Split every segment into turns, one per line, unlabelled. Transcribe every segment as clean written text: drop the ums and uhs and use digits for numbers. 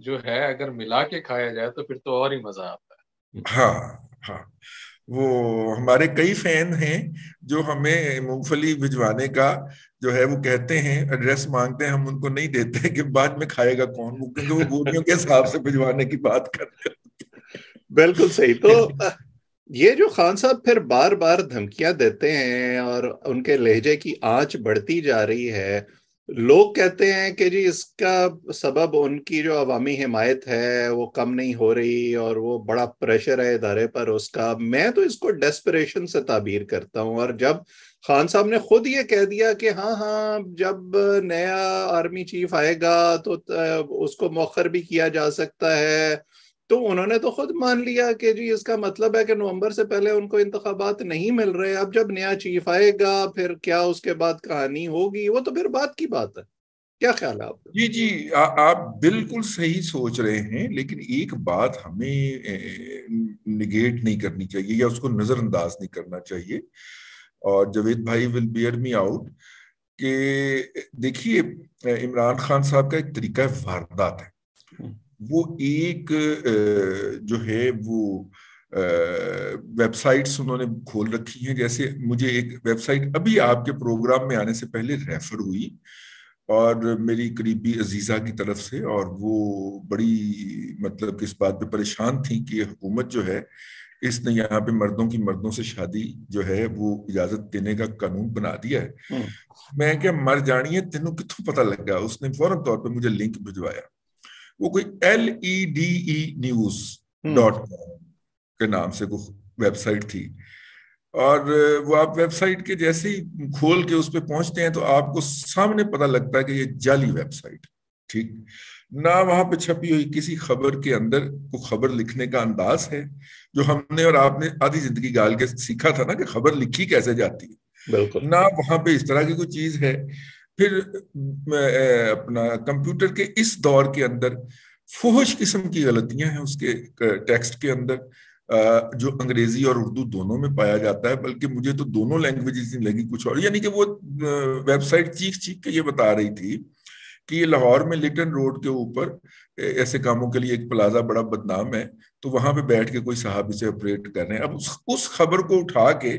جو ہے اگر ملا کے کھایا جائے تو پھر تو اور ہی مزہ آتا ہے.
ہاں ہاں، وہ ہمارے کئی فین ہیں جو ہمیں مونگ پھلی بھجوانے کا جو ہے وہ کہتے ہیں، ایڈریس مانگتے ہیں، ہم ان کو نہیں دیتے کہ بعد میں کھائے گا کون، کیونکہ وہ بوریوں کے حساب سے بھجوانے کی بات کرتے ہیں.
بالکل صحیح. تو یہ جو خان صاحب پھر بار بار دھمکیاں دیتے ہیں اور ان کے لہجے کی آنچ بڑھتی جا رہی ہے، لوگ کہتے ہیں کہ جی اس کا سبب ان کی جو عوامی حمایت ہے وہ کم نہیں ہو رہی اور وہ بڑا پریشر ہے ادارے پر اس کا. میں تو اس کو ڈیسپریشن سے تعبیر کرتا ہوں. اور جب خان صاحب نے خود یہ کہہ دیا کہ ہاں ہاں جب نیا آرمی چیف آئے گا تو اس کو مؤخر بھی کیا جا سکتا ہے، تو انہوں نے تو خود مان لیا کہ جی اس کا مطلب ہے کہ نومبر سے پہلے ان کو انتخابات نہیں مل رہے. اب جب نیا چیف آئے گا پھر کیا اس کے بعد کہانی ہوگی، وہ تو پھر بات کی بات ہے. کیا خیال ہے آپ کا؟
جی جی، آپ بالکل صحیح سوچ رہے ہیں، لیکن ایک بات ہمیں نگیٹ نہیں کرنی چاہیے یا اس کو نظر انداز نہیں کرنا چاہیے، اور جاوید بھائی ول بیئر می آؤٹ، کہ دیکھیے عمران خان صاحب کا ایک طریقہ واردات ہے. وہ ایک جو ہے وہ ویب سائٹس انہوں نے کھول رکھی ہیں. جیسے مجھے ایک ویب سائٹ ابھی آپ کے پروگرام میں آنے سے پہلے ریفر ہوئی اور میری قریبی عزیزہ کی طرف سے، اور وہ بڑی مطلب اس بات پہ پریشان تھیں کہ حکومت جو ہے اس نے یہاں پہ مردوں کی مردوں سے شادی جو ہے وہ اجازت دینے کا قانون بنا دیا ہے. میں کیا مر جانی ہے تینوں کتوں پتہ لگا. اس نے فوراً طور پہ مجھے لنک بھجوایا. وہ کوئی LEDE news.com کے نام سے کوئی ویب سائٹ تھی، اور وہ آپ ویب سائٹ کے جیسے ہی کھول کے اس پہ پہنچتے ہیں تو آپ کو سامنے پتہ لگتا ہے کہ یہ جعلی ویب سائٹ. ٹھیک نہ وہاں پہ چھپی ہوئی کسی خبر کے اندر کو خبر لکھنے کا انداز ہے جو ہم نے اور آپ نے آدھی زندگی گال کے سیکھا تھا نا کہ خبر لکھی کیسے جاتی ہے.
بالکل.
نہ وہاں پہ اس طرح کی کوئی چیز ہے. پھر اپنا کمپیوٹر کے اس دور کے اندر فحش قسم کی غلطیاں ہیں اس کے ٹیکسٹ کے اندر، جو انگریزی اور اردو دونوں میں پایا جاتا ہے. بلکہ مجھے تو دونوں لینگویجز نہیں لگی کچھ اور، یعنی کہ وہ ویب سائٹ چیخ چیخ کے یہ بتا رہی تھی کہ یہ لاہور میں لٹن روڈ کے اوپر ایسے کاموں کے لیے ایک پلازا بڑا بدنام ہے، تو وہاں پہ بیٹھ کے کوئی صاحب اسے آپریٹ کر رہے ہیں. اب اس خبر کو اٹھا کے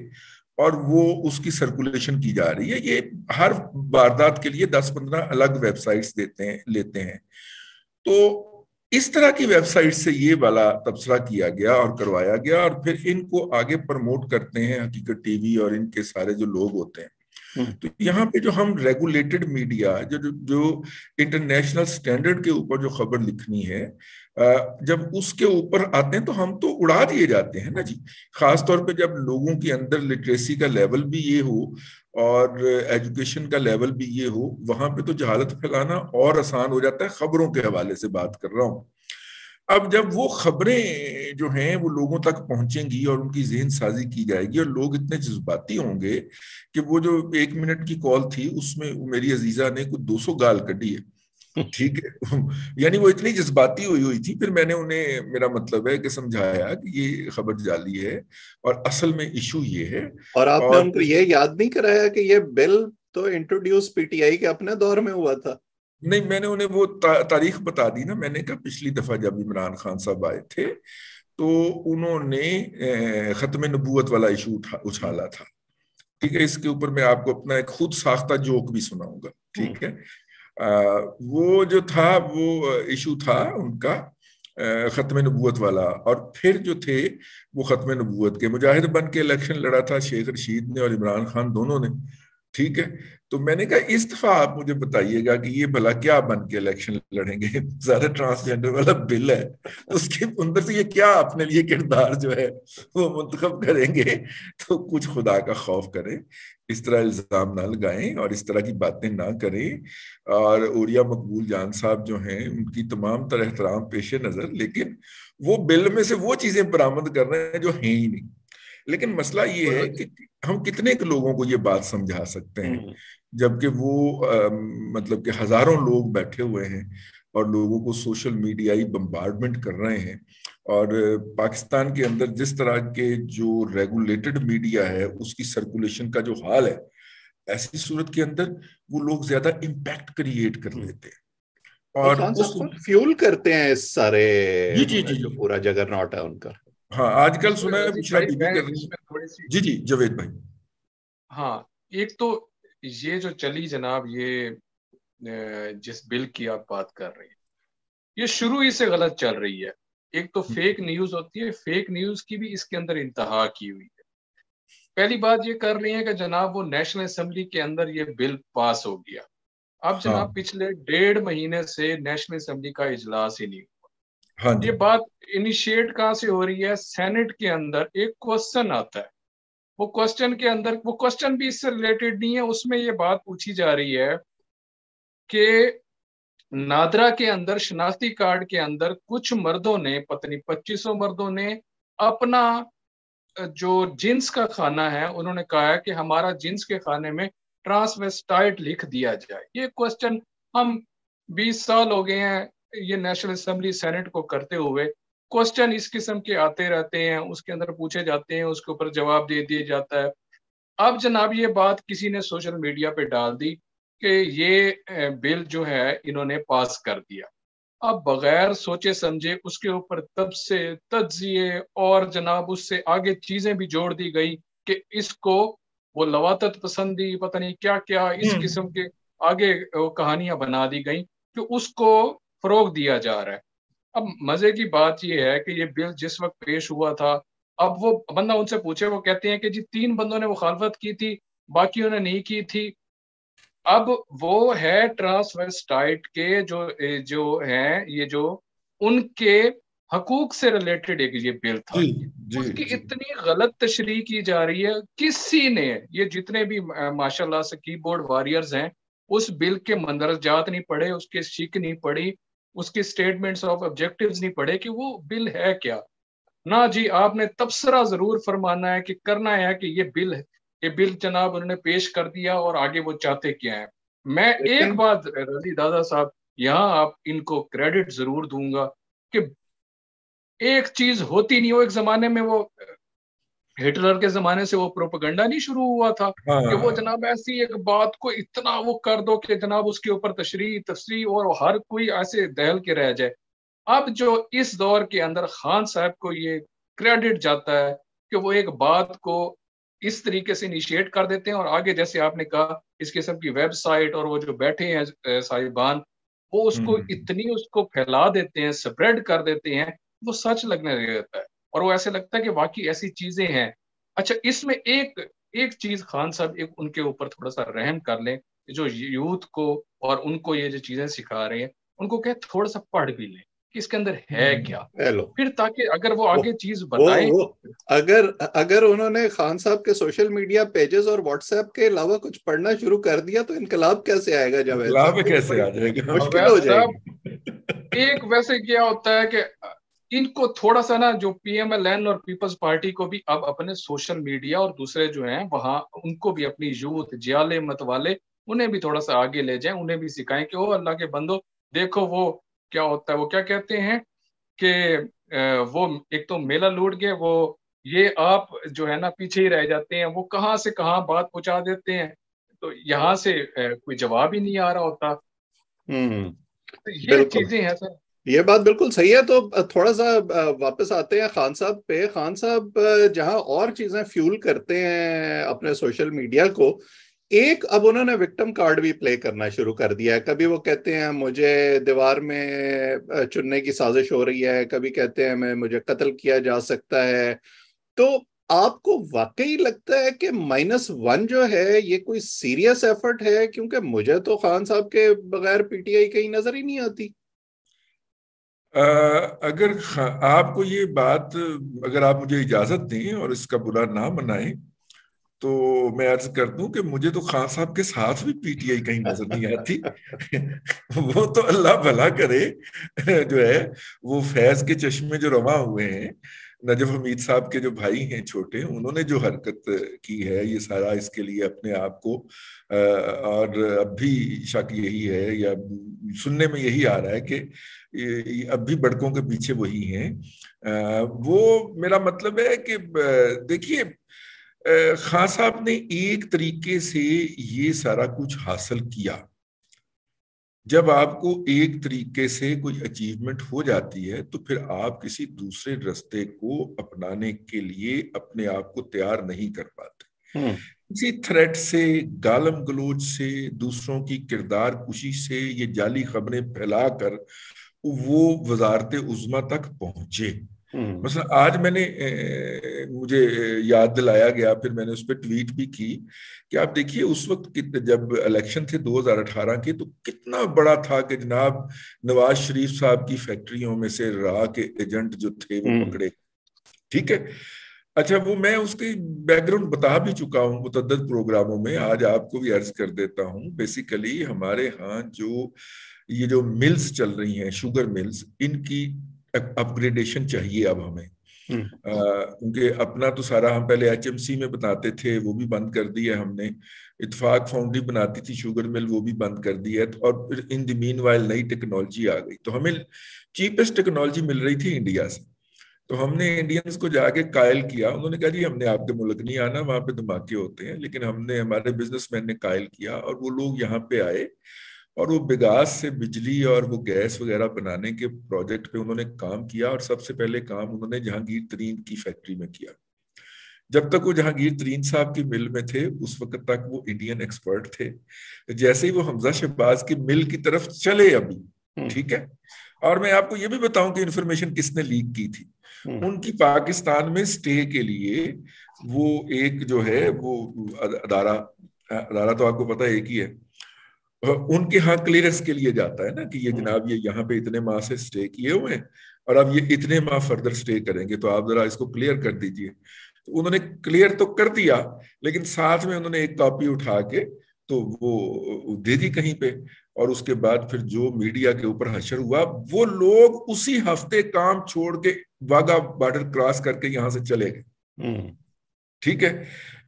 اور وہ اس کی سرکولیشن کی جا رہی ہے. یہ ہر واردات کے لیے 10-15 الگ ویب سائٹس لیتے ہیں. تو اس طرح کی ویب سائٹ سے یہ والا تبصرہ کیا گیا اور کروایا گیا، اور پھر ان کو آگے پروموٹ کرتے ہیں حقیقت ٹی وی اور ان کے سارے جو لوگ ہوتے ہیں. تو یہاں پہ جو ہم ریگولیٹڈ میڈیا جو انٹرنیشنل سٹینڈرڈ کے اوپر جو خبر لکھنی ہے، جب اس کے اوپر آتے ہیں تو ہم تو اڑا دیے جاتے ہیں نا جی. خاص طور پہ جب لوگوں کے اندر لٹریسی کا لیول بھی یہ ہو اور ایجوکیشن کا لیول بھی یہ ہو، وہاں پہ تو جہالت پھیلانا اور آسان ہو جاتا ہے. خبروں کے حوالے سے بات کر رہا ہوں. اب جب وہ خبریں جو ہیں وہ لوگوں تک پہنچیں گی اور ان کی ذہن سازی کی جائے گی، اور لوگ اتنے جذباتی ہوں گے کہ وہ جو 1 منٹ کی کال تھی اس میں میری عزیزہ نے کچھ 200 گال کڈی ہے. ٹھیک ہے، یعنی وہ اتنی جذباتی ہوئی تھی. پھر میں نے انہیں میرا مطلب ہے کہ سمجھایا کہ یہ خبر جعلی ہے اور اصل میں ایشو یہ ہے.
اور آپ نے ان کو یہ یاد نہیں کرایا کہ یہ بل تو انٹروڈیوس پی ٹی آئی کے اپنے دور میں ہوا تھا؟
نہیں، میں نے انہیں وہ تاریخ بتا دی نا. میں نے کہا پچھلی دفعہ جب عمران خان صاحب آئے تھے تو انہوں نے ختم نبوت والا ایشو اچھالا تھا. ٹھیک ہے، اس کے اوپر میں آپ کو اپنا ایک خود ساختہ جوک بھی سناؤں گا. ٹھیک ہے، وہ جو تھا وہ ایشو تھا ان کا ختم نبوت والا. اور پھر جو تھے وہ ختم نبوت کے مجاہد بن کے الیکشن لڑا تھا شیخ رشید نے اور عمران خان دونوں نے. ٹھیک ہے، تو میں نے کہا اس دفعہ آپ مجھے بتائیے گا کہ یہ بھلا کیا بن کے الیکشن لڑیں گے؟ زیادہ ٹرانسجینڈر والا بل ہے، اس کے اندر سے یہ کیا اپنے لیے کردار جو ہے وہ منتخب کریں گے؟ تو کچھ خدا کا خوف کریں، اس طرح الزام نہ لگائیں اور اس طرح کی باتیں نہ کریں. اور اوریا مقبول جان صاحب جو ہیں ان کی تمام تر احترام پیش نظر، لیکن وہ بل میں سے وہ چیزیں برآمد کر رہے ہیں جو ہیں ہی نہیں. لیکن مسئلہ یہ ہے کہ ہم کتنے لوگوں کو یہ بات سمجھا سکتے ہیں جبکہ وہ مطلب کہ ہزاروں لوگ بیٹھے ہوئے ہیں اور لوگوں کو سوشل میڈیائی بمبارڈمنٹ کر رہے ہیں. اور پاکستان کے اندر جس طرح کے جو ریگولیٹڈ میڈیا ہے اس کی سرکولیشن کا جو حال ہے، ایسی صورت کے اندر وہ لوگ زیادہ امپیکٹ کریٹ کر لیتے ہیں.
اور خان صاحب خود فیول کرتے ہیں اس سارے جو پورا جگرناٹ ہے ان کا.
ہاں آج کل سنا ہے بشرا بی بی کر رہی ہے. جی جاوید بھائی.
ہاں ایک تو یہ جو چلی جناب یہ جس بل کی آپ بات کر رہے ہیں یہ شروع ہی سے غلط چل رہی ہے. ایک تو فیک نیوز ہوتی ہے, فیک نیوز کی بھی اس کے اندر انتہا کی ہوئی ہے. پہلی بات یہ کر رہی ہے کہ جناب وہ نیشنل اسمبلی کے اندر یہ بل پاس ہو گیا. اب جناب پچھلے 1.5 مہینے سے نیشنل اسمبلی کا اجلاس ہی نہیں ہوا. یہ بات انیشیٹ کہاں سے ہو رہی ہے؟ سینٹ کے اندر ایک کوسچن آتا ہے, وہ کوسچن کے اندر وہ کوسچن بھی اس سے ریلیٹڈ نہیں ہے. اس میں یہ بات پوچھی جا رہی ہے کہ نادرا کے اندر شناختی کارڈ کے اندر کچھ مردوں نے پتہ نہیں 2500 مردوں نے اپنا جو جنس کا کھانا ہے انہوں نے کہا ہے کہ ہمارا جنس کے کھانے میں ٹرانسویسٹائٹ لکھ دیا جائے. یہ کوسچن ہم 20 سال ہو گئے ہیں یہ نیشنل اسمبلی سینٹ کو کرتے ہوئے. کوسچن اس قسم کے آتے رہتے ہیں, اس کے اندر پوچھے جاتے ہیں, اس کے اوپر جواب دے دیا جاتا ہے. اب جناب یہ بات کسی نے سوشل میڈیا پہ ڈال دی کہ یہ بل جو ہے انہوں نے پاس کر دیا. اب بغیر سوچے سمجھے اس کے اوپر تب سے تجزیے اور جناب اس سے آگے چیزیں بھی جوڑ دی گئی کہ اس کو وہ لواطت پسندی پتہ نہیں کیا کیا اس قسم کے آگے کہانیاں بنا دی گئی کہ اس کو فروغ دیا جا رہا ہے. اب مزے کی بات یہ ہے کہ یہ بل جس وقت پیش ہوا تھا, اب وہ بندہ ان سے پوچھے, وہ کہتے ہیں کہ جی 3 بندوں نے مخالفت کی تھی, باقیوں نے نہیں کی تھی. اب وہ ہے ٹرانسویسٹائٹ کے جو ہیں یہ جو ان کے حقوق سے ریلیٹڈ ایک یہ بل تھا. اس کی اتنی غلط تشریح کی جا رہی ہے. کسی نے یہ جتنے بھی ماشاءاللہ سے کی بورڈ واریئرز ہیں اس بل کے مندرجات نہیں پڑھے, اس کے شک نہیں پڑھی, اس کے سٹیٹمنٹس آف آبجیکٹیوز نہیں پڑھے کہ وہ بل ہے کیا. نہ جی آپ نے تبصرہ ضرور فرمانا ہے کہ کرنا ہے کہ یہ بل ہے, یہ بل جناب انہوں نے پیش کر دیا اور آگے وہ چاہتے کیا ہیں. میں ایک بات رضی دادا صاحب یہاں آپ ان کو کریڈٹ ضرور دوں گا کہ ایک چیز ہوتی نہیں. وہ ایک زمانے میں وہ ہٹلر کے زمانے سے وہ پروپیگنڈا نہیں شروع ہوا تھا کہ وہ جناب ایسی ایک بات کو اتنا وہ کر دو کہ جناب اس کے اوپر تشریح تفسیر اور ہر کوئی ایسے دہل کے رہ جائے. اب جو اس دور کے اندر خان صاحب کو یہ کریڈٹ جاتا ہے کہ وہ ایک بات کو اس طریقے سے انیشیٹ کر دیتے ہیں اور آگے جیسے آپ نے کہا اس قسم کی ویب سائٹ اور وہ جو بیٹھے ہیں صاحبان وہ اس کو اتنی اس کو پھیلا دیتے ہیں, سپریڈ کر دیتے ہیں, وہ سچ لگنے لگ جاتا ہے اور وہ ایسے لگتا ہے کہ واقعی ایسی چیزیں ہیں. اچھا اس میں ایک چیز خان صاحب ان کے اوپر تھوڑا سا رحم کر لیں, جو یوتھ کو اور ان کو یہ جو چیزیں سکھا رہے ہیں ان کو کہ تھوڑا سا پڑھ بھی لیں کہ اس کے اندر ہے کیا, پھر تاکہ اگر وہ آگے چیز بتائیں.
اگر انہوں نے خان صاحب کے سوشل میڈیا پیجز اور واٹس ایپ کے علاوہ کچھ پڑھنا شروع کر دیا تو انقلاب کیسے آئے گا؟ جب
کیسے آ جائے گا,
مشکل ہو جائے گی.
ایک ویسے کیا ہوتا ہے کہ ان کو تھوڑا سا نا جو پی ایم ایل این اور پیپلز پارٹی کو بھی اب اپنے سوشل میڈیا اور دوسرے جو ہیں وہاں ان کو بھی اپنی یوتھ جیالے مت والے انہیں بھی تھوڑا سا آگے لے جائیں, انہیں بھی سکھائیں کہ او اللہ کے بندو دیکھو وہ کیا ہوتا ہے, وہ کیا کہتے ہیں کہ وہ ایک تو میلہ لوٹ گئے, وہ یہ آپ جو ہے نا پیچھے ہی رہ جاتے ہیں, وہ کہاں سے کہاں بات پہنچا دیتے ہیں تو یہاں سے کوئی جواب ہی نہیں آ رہا ہوتا. یہ چیزیں ہیں سر.
یہ بات بالکل صحیح ہے. تو تھوڑا سا واپس آتے ہیں خان صاحب پہ. خان صاحب جہاں اور چیزیں فیول کرتے ہیں اپنے سوشل میڈیا کو, ایک اب انہوں نے وکٹم کارڈ بھی پلے کرنا شروع کر دیا ہے. کبھی وہ کہتے ہیں مجھے دیوار میں چننے کی سازش ہو رہی ہے, کبھی کہتے ہیں مجھے قتل کیا جا سکتا ہے. تو آپ کو واقعی لگتا ہے کہ -1 جو ہے یہ کوئی سیریس ایفرٹ ہے؟ کیونکہ مجھے تو خان صاحب کے بغیر پی ٹی آئی کہیں نظر ہی نہیں آتی.
اگر آپ کو یہ بات, اگر آپ مجھے اجازت دیں اور اس کا برا نہ منائیں تو میں عرض کر دوں کہ مجھے تو خان صاحب کے ساتھ بھی پی ٹی آئی کہیں نظر نہیں آتی. وہ تو اللہ بھلا کرے جو ہے وہ فیض کے چشمے جو رواں ہوئے ہیں, نجف حمید صاحب کے جو بھائی ہیں چھوٹے, انہوں نے جو حرکت کی ہے یہ سارا اس کے لیے اپنے آپ کو, اور اب بھی شک یہی ہے یا سننے میں یہی آ رہا ہے کہ اب بھی بڑکوں کے پیچھے وہی ہیں. وہ میرا مطلب ہے کہ دیکھیے خان صاحب نے ایک طریقے سے یہ سارا کچھ حاصل کیا جب آپ کو ایک طریقے سے کوئی اچیومنٹ ہو جاتی ہے تو پھر آپ کسی دوسرے راستے کو اپنانے کے لیے اپنے آپ کو تیار نہیں کر پاتے. اسی تھریٹ سے، گالم گلوچ سے، دوسروں کی کردار کشی سے یہ جعلی خبریں پھیلا کر وہ وزارت عظمیٰ تک پہنچے. مثلا آج میں نے مجھے یاد دلایا گیا، پھر میں نے اس پہ ٹویٹ بھی کی کہ آپ دیکھیے اس وقت جب الیکشن تھے 2018 کے تو کتنا بڑا تھا کہ جناب نواز شریف صاحب کی فیکٹریوں میں سے را کے ایجنٹ جو تھے وہ پکڑے. ٹھیک ہے، اچھا وہ میں اس کی بیک گراؤنڈ بتا بھی چکا ہوں متعدد پروگراموں میں، آج آپ کو بھی عرض کر دیتا ہوں. بیسیکلی ہمارے ہاں یہ جو ملز چل رہی ہیں، شوگر ملز، ان کی اپ گریڈیشن چاہیے اب ہمیں، کیونکہ اپنا تو سارا ہم پہلے ایچ ایم سی میں بناتے تھے، وہ بھی بند کر دیا ہم نے. اتفاق فاؤنڈری بناتی تھی شوگر مل، وہ بھی بند کر دی ہے. اور پھر ان دی مین وائل نئی ٹیکنالوجی آ گئی تو ہمیں چیپسٹ ٹیکنالوجی مل رہی تھی انڈیا سے. تو ہم نے انڈینز کو جا کے قائل کیا، انہوں نے کہا جی ہم نے آپ کے ملک نہیں آنا، وہاں پہ دھماکے ہوتے ہیں. لیکن ہمارے بزنس مین نے قائل کیا اور وہ لوگ یہاں پہ آئے اور وہ بگاس سے بجلی اور وہ گیس وغیرہ بنانے کے پروجیکٹ پہ انہوں نے کام کیا. اور سب سے پہلے کام انہوں نے جہانگیر ترین کی فیکٹری میں کیا. جب تک وہ جہانگیر ترین صاحب کی مل میں تھے اس وقت تک وہ انڈین ایکسپرٹ تھے. جیسے ہی وہ حمزہ شہباز کی مل کی طرف چلے ابھی، ٹھیک ہے، اور میں آپ کو یہ بھی بتاؤں کہ انفارمیشن کس نے لیک کی تھی. ان کی پاکستان میں سٹے کے لیے وہ ایک جو ہے وہ ادارہ تو آپ کو پتا ایک ہی ہے، ان کے ہاں کلیئرنس کے لیے جاتا ہے نا کہ یہ جناب یہ یہاں پہ اتنے ماہ سے سٹے کیے ہوئے ہیں اور اب یہ اتنے ماہ فردر سٹے کریں گے تو آپ ذرا اس کو کلیئر کر دیجئے. تو انہوں نے کلیئر تو کر دیا لیکن ساتھ میں انہوں نے ایک کاپی اٹھا کے تو وہ دے دی کہیں پہ. اور اس کے بعد پھر جو میڈیا کے اوپر حشر ہوا، وہ لوگ اسی ہفتے کام چھوڑ کے واگا بارڈر کراس کر کے یہاں سے چلے گئے. ٹھیک ہے،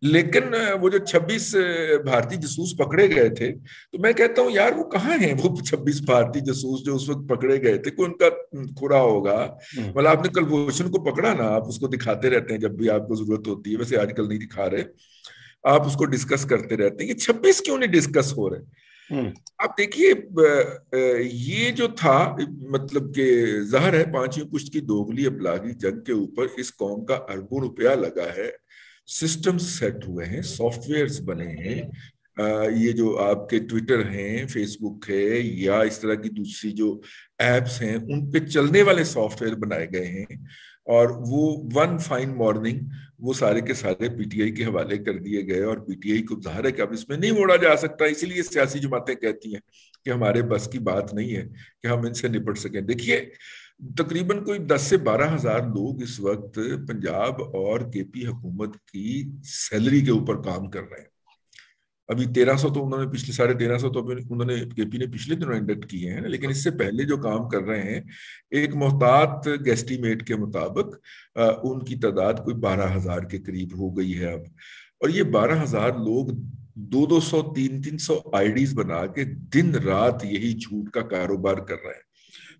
لیکن وہ جو 26 بھارتی جاسوس پکڑے گئے تھے تو میں کہتا ہوں یار وہ کہاں ہیں وہ 26 بھارتی جاسوس جو اس وقت پکڑے گئے تھے؟ کوئی ان کا کھرا ہوگا. مطلب آپ نے کلبھوشن کو پکڑا نا، آپ اس کو دکھاتے رہتے ہیں جب بھی آپ کو ضرورت ہوتی ہے، ویسے آج کل نہیں دکھا رہے، آپ اس کو ڈسکس کرتے رہتے ہیں. یہ 26 کیوں نہیں ڈسکس ہو رہے؟ آپ دیکھیے یہ جو تھا مطلب کہ ظاہر ہے 5ویں پشت کی دوغلی ابلاغی جنگ کے اوپر اس قوم کا اربوں روپیہ لگا ہے، سسٹمز سیٹ ہوئے ہیں، سافٹ ویئرز بنے ہیں. یہ جو آپ کے ٹویٹر ہیں، فیس بک ہے یا اس طرح کی دوسری جو ایپس ہیں ان پہ چلنے والے سافٹ ویئر بنائے گئے ہیں. اور وہ ون فائن مارننگ وہ سارے کے سارے پی ٹی آئی کے حوالے کر دیے گئے. اور پی ٹی آئی کو ظاہر ہے کہ اب اس میں نہیں موڑا جا سکتا، اسی لیے سیاسی جماعتیں کہتی ہیں کہ ہمارے بس کی بات نہیں ہے کہ ہم ان سے نپٹ سکیں. دیکھیے تقریباً کوئی 10 سے 12 ہزار لوگ اس وقت پنجاب اور کے پی حکومت کی سیلری کے اوپر کام کر رہے ہیں. ابھی 1300 تو انہوں نے پچھلے 1350 تو انہوں نے کے پی نے پچھلے دنوں انڈکٹ کیے ہیں، لیکن اس سے پہلے جو کام کر رہے ہیں ایک محتاط گیسٹیمیٹ کے مطابق ان کی تعداد کوئی 12,000 کے قریب ہو گئی ہے اب. اور یہ 12,000 لوگ 200 300 آئی ڈیز بنا کے دن رات یہی جھوٹ کا کاروبار کر رہے ہیں.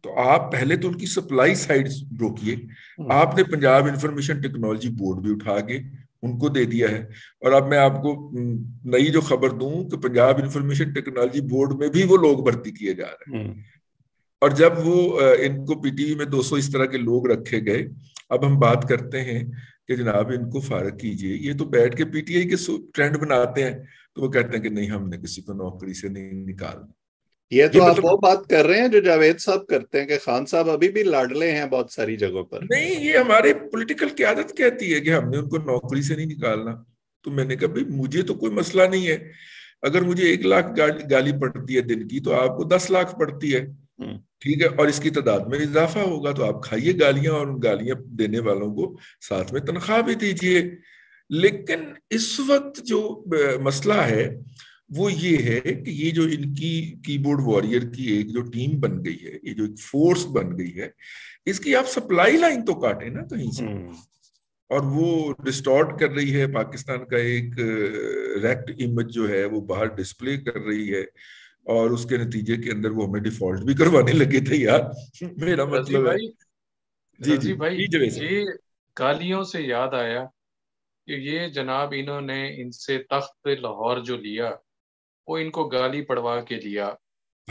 تو آپ پہلے تو ان کی سپلائی سائڈ روکیے. آپ نے پنجاب انفارمیشن ٹیکنالوجی بورڈ بھی اٹھا کے ان کو دے دیا ہے. اور اب میں آپ کو نئی جو خبر دوں کہ پنجاب انفارمیشن ٹیکنالوجی بورڈ میں بھی وہ لوگ بھرتی کیے جا رہے ہیں. اور جب وہ ان کو پی ٹی وی میں 200 اس طرح کے لوگ رکھے گئے، اب ہم بات کرتے ہیں کہ جناب ان کو فارغ کیجئے. یہ تو بیٹھ کے پی ٹی آئی کے ٹرینڈ بناتے ہیں تو وہ کہتے ہیں کہ نہیں ہم نے کسی کو نوکری سے نہیں نکالنا.
یہ تو آپ وہ بات کر رہے ہیں جو جاوید صاحب کرتے ہیں کہ خان صاحب ابھی بھی لاڈلے ہیں بہت ساری جگہوں پر.
نہیں، یہ ہمارے پولیٹیکل قیادت کہتی ہے کہ ہم نے ان کو نوکری سے نہیں نکالنا. تو میں نے کہا بھائی مجھے تو کوئی مسئلہ نہیں ہے، اگر مجھے 1 لاکھ گالی پڑتی ہے دن کی تو آپ کو 10 لاکھ پڑتی ہے، ٹھیک ہے، اور اس کی تعداد میں اضافہ ہوگا تو آپ کھائیے گالیاں اور ان گالیاں دینے والوں کو ساتھ میں تنخواہ بھی دیجیے. لیکن اس وقت جو مسئلہ ہے وہ یہ ہے کہ یہ جو ان کی کی بورڈ واریر کی ایک جو ٹیم بن گئی ہے، یہ جو ایک فورس بن گئی ہے، اس کی آپ سپلائی لائن تو کاٹیں نا کہیں سے. اور وہ ڈسٹارٹ کر رہی ہے پاکستان کا ایک ریکٹ امیج جو ہے وہ باہر ڈسپلے کر رہی ہے، اور اس کے نتیجے کے اندر وہ ہمیں ڈیفالٹ بھی کروانے لگے تھے یار. میرا مطلب ہے
رضی بھائی یہ گالیوں سے یاد آیا کہ یہ جناب انہوں نے ان سے تخت لاہور جو لیا وہ ان کو گالی پڑوا کے لیا.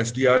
SDR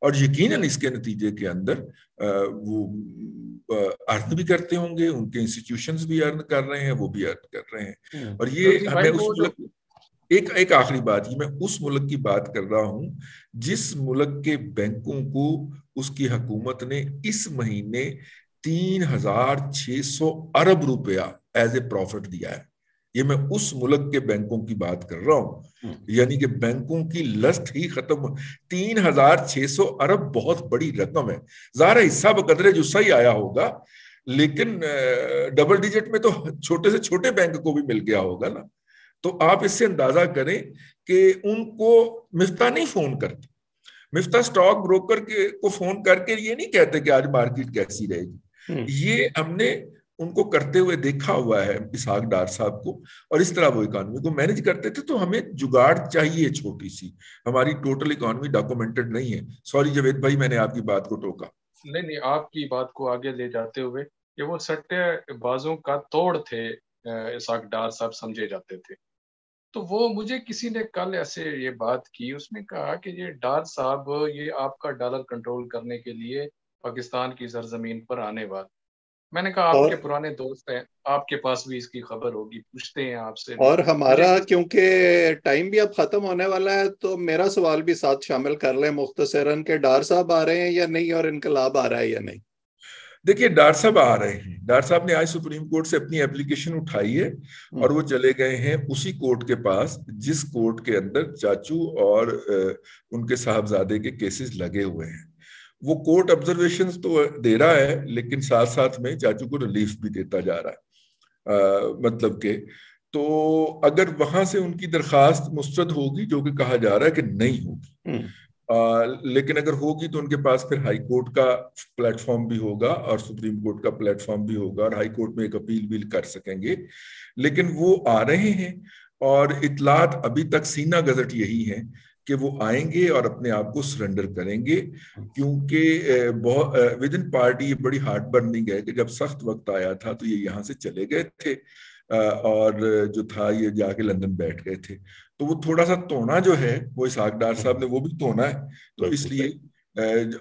اور یقیناً اس کے نتیجے کے اندر وہ ارن بھی کرتے ہوں گے، ان کے انسٹیٹیوشنز بھی ارن کر رہے ہیں، وہ بھی ارن کر رہے ہیں. اور یہ ہمیں اس ملک ایک آخری بات، یہ میں اس ملک کی بات کر رہا ہوں جس ملک کے بینکوں کو اس کی حکومت نے اس مہینے 3600 ارب روپیہ ایز اے پروفٹ دیا ہے. یہ میں اس ملک کے بینکوں کی بات کر رہا ہوں، یعنی کہ بینکوں کی لسٹ ہی ختم. 3600 ارب بہت بڑی رقم ہے. ظاہر حصہ بقدر جسہ ہی آیا ہوگا، لیکن ڈبل ڈیجٹ میں تو چھوٹے سے چھوٹے بینک کو بھی مل گیا ہوگا نا. تو آپ اس سے اندازہ کریں کہ ان کو مفتاح نہیں فون کرتے. مفتاح سٹاک بروکر کو فون کر کے یہ نہیں کہتے کہ آج مارکیٹ کیسی رہے گی. یہ ہم نے ان کو کرتے ہوئے دیکھا ہوا ہے، اسحاق ڈار صاحب کو، اور اس طرح وہ اکانومی کو مینج کرتے تھے. تو ہمیں جگاڑ چاہیے چھوٹی سی، ہماری ٹوٹل اکانومی ڈاکومنٹڈ نہیں ہے. سوری جاوید بھائی، میں نے آپ کی بات کو ٹوکا.
نہیں، آپ کی بات کو آگے لے جاتے ہوئے کہ وہ سٹے بازوں کا توڑ تھے اسحاق ڈار صاحب سمجھے جاتے تھے. تو وہ مجھے کسی نے کل ایسے یہ بات کی، اس نے کہا کہ یہ ڈار صاحب یہ آپ کا ڈالر کنٹرول کرنے کے لیے پاکستان کی سرزمین پر آنے والے. میں نے کہا آپ کے پرانے دوست ہیں، آپ کے پاس بھی اس کی خبر ہوگی، پوچھتے ہیں آپ سے.
اور ہمارا کیونکہ ٹائم بھی اب ختم ہونے والا ہے، تو میرا سوال بھی ساتھ شامل کر لیں مختصراً کہ ڈار صاحب آ رہے ہیں یا نہیں، اور انقلاب آ رہا ہے یا نہیں.
دیکھیے، ڈار صاحب آ رہے ہیں. ڈار صاحب نے آج سپریم کورٹ سے اپنی اپلیکیشن اٹھائی ہے اور وہ چلے گئے ہیں اسی کورٹ کے پاس جس کورٹ کے اندر چاچو اور ان کے صاحبزادے کے کیسز لگے ہوئے ہیں. وہ کورٹ آبزرویشنز تو دے رہا ہے، لیکن ساتھ ساتھ میں چاچو کو ریلیف بھی دیتا جا رہا ہے. مطلب کہ تو اگر وہاں سے ان کی درخواست مسترد ہوگی، جو کہ کہا جا رہا ہے کہ نہیں ہوگی، لیکن اگر ہوگی تو ان کے پاس پھر ہائی کورٹ کا پلیٹ فارم بھی ہوگا اور سپریم کورٹ کا پلیٹ فارم بھی ہوگا، اور ہائی کورٹ میں ایک اپیل بھی کر سکیں گے. لیکن وہ آ رہے ہیں، اور اطلاعات ابھی تک سینہ گزٹ یہی ہیں کہ وہ آئیں گے اور اپنے آپ کو سرنڈر کریں گے. کیونکہ ود ان پارٹی یہ بڑی ہارٹ برننگ ہے کہ جب سخت وقت آیا تھا تو یہ یہاں سے چلے گئے تھے، اور جو تھا یہ جا کے لندن بیٹھ گئے تھے. تو وہ تھوڑا سا تونا جو ہے وہ اسحاق ڈار صاحب نے وہ بھی تونا ہے. تو اس لیے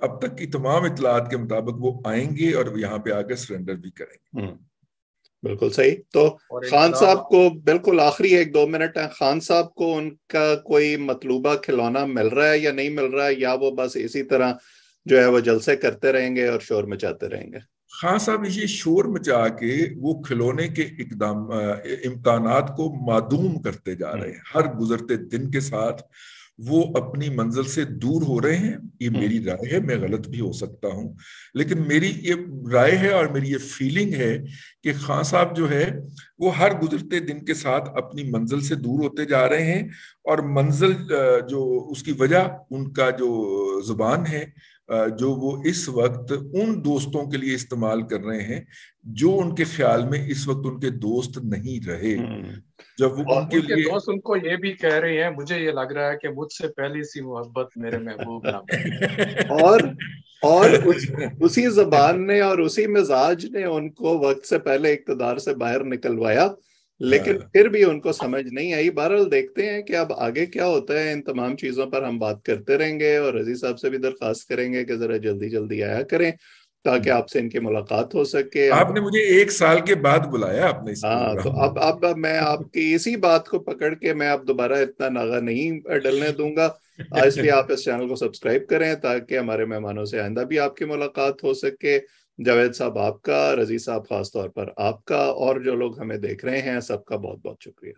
اب تک کی تمام اطلاعات کے مطابق وہ آئیں گے اور یہاں پہ آ کے سرنڈر بھی کریں گے.
بالکل صحیح. تو خان صاحب کو بالکل آخری 1-2 منٹ ہیں. خان صاحب کو ان کا کوئی مطلوبہ کھلونا مل رہا ہے یا نہیں مل رہا ہے، یا وہ بس اسی طرح جو ہے وہ جلسے کرتے رہیں گے اور شور مچاتے رہیں گے؟
خان صاحب یہ شور مچا کے وہ کھلونے کے امکانات کو معدوم کرتے جا رہے ہیں. ہر گزرتے دن کے ساتھ وہ اپنی منزل سے دور ہو رہے ہیں. یہ میری رائے ہے، میں غلط بھی ہو سکتا ہوں، لیکن میری یہ رائے ہے اور میری یہ فیلنگ ہے کہ خان صاحب جو ہے وہ ہر گزرتے دن کے ساتھ اپنی منزل سے دور ہوتے جا رہے ہیں. اور منزل جو اس کی وجہ ان کا جو زبان ہے جو وہ اس وقت ان دوستوں کے لیے استعمال کر رہے ہیں جو ان کے خیال میں اس وقت ان کے دوست نہیں رہے. جب وہ ان کے
دوست ان کو یہ بھی کہہ رہے ہیں، مجھے یہ لگ رہا ہے کہ مجھ سے پہلی سی محبت میرے محبوب نہ
اور اسی زبان نے اور اسی مزاج نے ان کو وقت سے پہلے اقتدار سے باہر نکلوایا، لیکن پھر بھی ان کو سمجھ نہیں آئی. بہرحال دیکھتے ہیں کہ اب آگے کیا ہوتا ہے. ان تمام چیزوں پر ہم بات کرتے رہیں گے، اور عزیز صاحب سے بھی درخواست کریں گے کہ ذرا جلدی جلدی آیا کریں تاکہ آپ سے ان کی ملاقات ہو سکے.
آپ نے مجھے 1 سال کے بعد بلایا اپنے اس
پروگرام. تو اب میں آپ کی اسی بات کو پکڑ کے میں اب دوبارہ اتنا ناغہ نہیں ڈلنے دوں گا. اس لیے آپ اس چینل کو سبسکرائب کریں تاکہ ہمارے مہمانوں سے آئندہ بھی آپ کی ملاقات ہو سکے. جاوید صاحب آپ کا، رضی صاحب خاص طور پر آپ کا، اور جو لوگ ہمیں دیکھ رہے ہیں سب کا بہت بہت شکریہ.